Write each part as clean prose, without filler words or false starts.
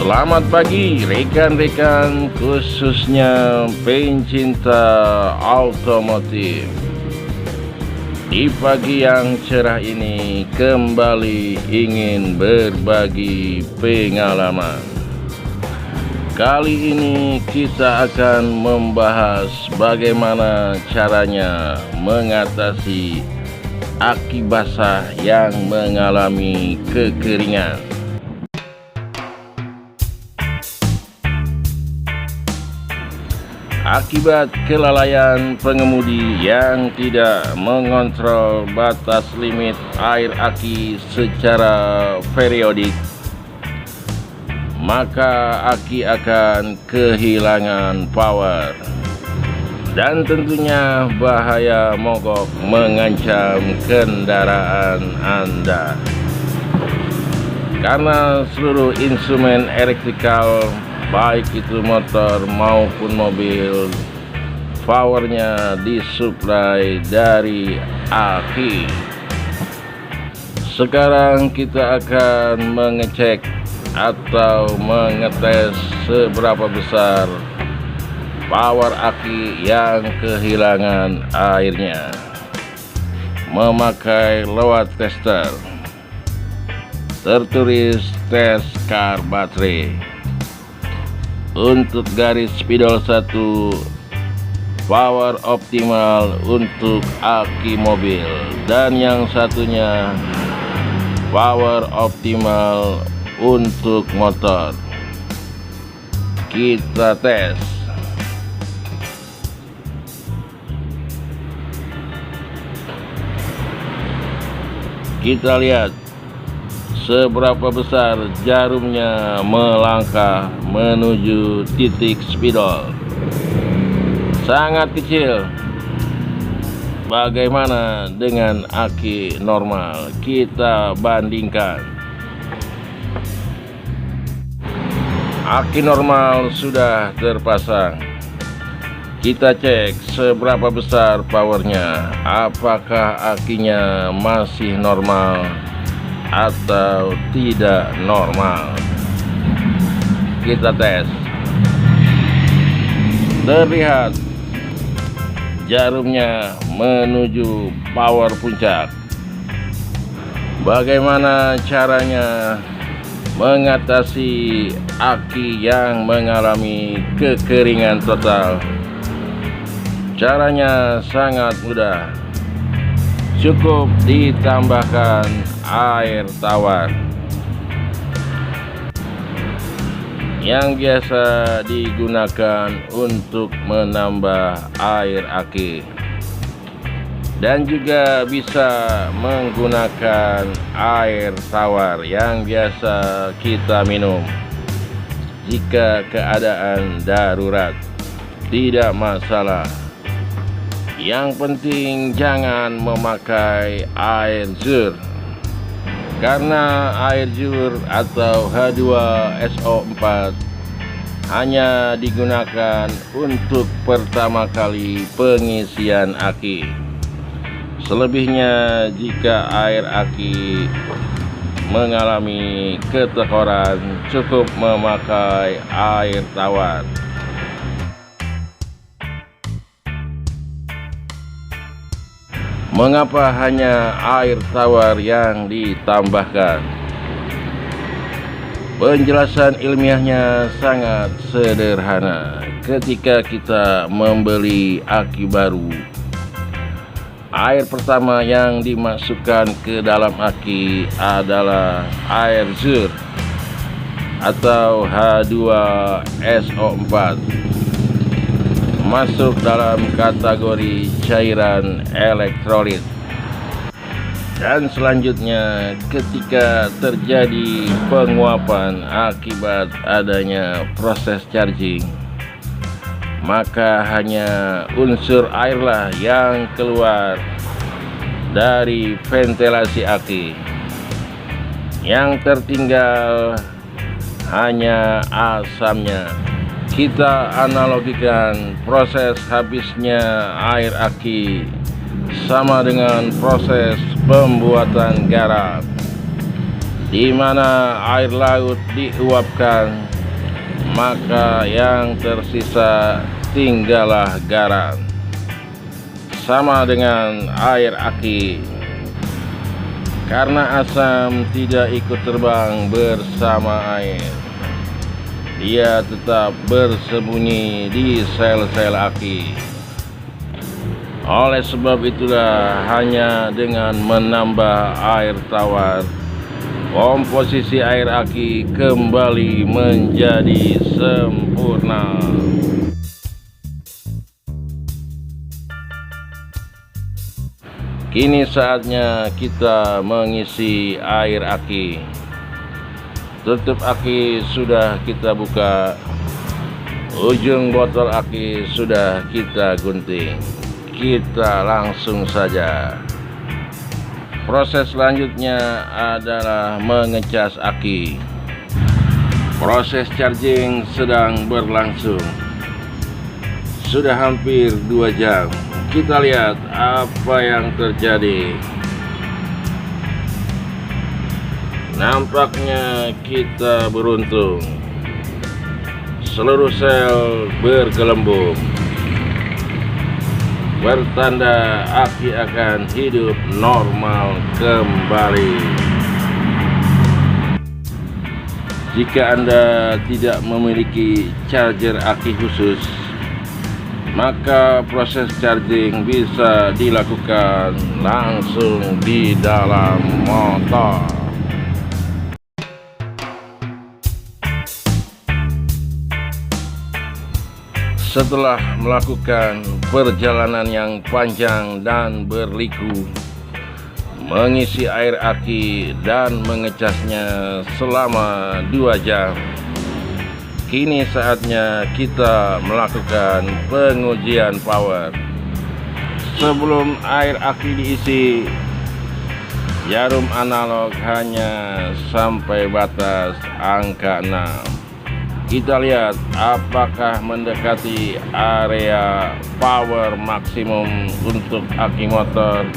Selamat pagi rekan-rekan, khususnya pencinta otomotif. Di pagi yang cerah ini kembali ingin berbagi pengalaman. Kali ini kita akan membahas bagaimana caranya mengatasi aki basah yang mengalami kekeringan. Akibat kelalaian pengemudi yang tidak mengontrol batas limit air aki secara periodik, maka aki akan kehilangan power dan tentunya bahaya mogok mengancam kendaraan Anda. Karena seluruh instrumen elektrikal, baik itu motor maupun mobil, powernya disuplai dari aki. Sekarang kita akan mengecek atau mengetes seberapa besar power aki yang kehilangan airnya memakai load tester. Tertulis tes car baterai. Untuk garis spidol 1, power optimal untuk aki mobil, dan yang satunya power optimal untuk motor. Kita tes. Kita lihat seberapa besar jarumnya melangkah menuju titik spidol. Sangat kecil. Bagaimana dengan aki normal? Kita bandingkan. Aki normal sudah terpasang. Kita cek seberapa besar powernya. Apakah akinya masih normal atau tidak normal. Kita tes. Terlihat jarumnya menuju power puncak. Bagaimana caranya mengatasi aki yang mengalami kekeringan total? Caranya sangat mudah. Cukup ditambahkan air tawar yang biasa digunakan untuk menambah air aki, dan juga bisa menggunakan air tawar yang biasa kita minum jika keadaan darurat. Tidak masalah. Yang penting jangan memakai air zur, karena air zur atau H2SO4 hanya digunakan untuk pertama kali pengisian aki. Selebihnya, jika air aki mengalami ketekoran, cukup memakai air tawar. Mengapa hanya air tawar yang ditambahkan? Penjelasan ilmiahnya sangat sederhana. Ketika kita membeli aki baru, air pertama yang dimasukkan ke dalam aki adalah air zur atau H2SO4. Masuk dalam kategori cairan elektrolit. Dan selanjutnya, ketika terjadi penguapan akibat adanya proses charging, maka hanya unsur airlah yang keluar dari ventilasi aki. Yang tertinggal hanya asamnya. Kita analogikan proses habisnya air aki sama dengan proses pembuatan garam, di mana air laut diuapkan maka yang tersisa tinggallah garam. Sama dengan air aki, karena asam tidak ikut terbang bersama air, dia tetap bersembunyi di sel-sel aki. Oleh sebab itulah hanya dengan menambah air tawar, komposisi air aki kembali menjadi sempurna. Kini saatnya kita mengisi air aki. Tutup aki sudah kita buka, ujung botol aki sudah kita gunting. Kita langsung saja. Proses selanjutnya adalah mengecas aki. Proses charging sedang berlangsung. Sudah hampir 2 jam. Kita lihat apa yang terjadi. Nampaknya kita beruntung. Seluruh sel bergelembung, bertanda aki akan hidup normal kembali. Jika Anda tidak memiliki charger aki khusus, maka proses charging bisa dilakukan langsung di dalam motor. Setelah melakukan perjalanan yang panjang dan berliku, mengisi air aki dan mengecasnya selama 2 jam, kini saatnya kita melakukan pengujian power. Sebelum air aki diisi, jarum analog hanya sampai batas angka 6. Kita lihat apakah mendekati area power maksimum untuk aki motor.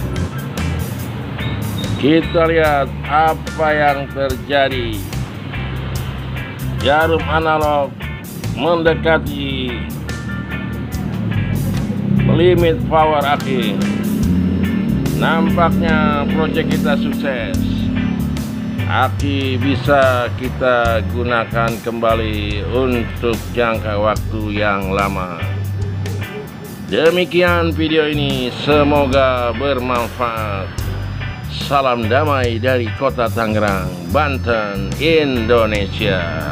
Kita lihat apa yang terjadi. Jarum analog mendekati limit power aki. Nampaknya proyek kita sukses. Aki bisa kita gunakan kembali untuk jangka waktu yang lama. Demikian video ini, semoga bermanfaat. Salam damai dari Kota Tangerang, Banten, Indonesia.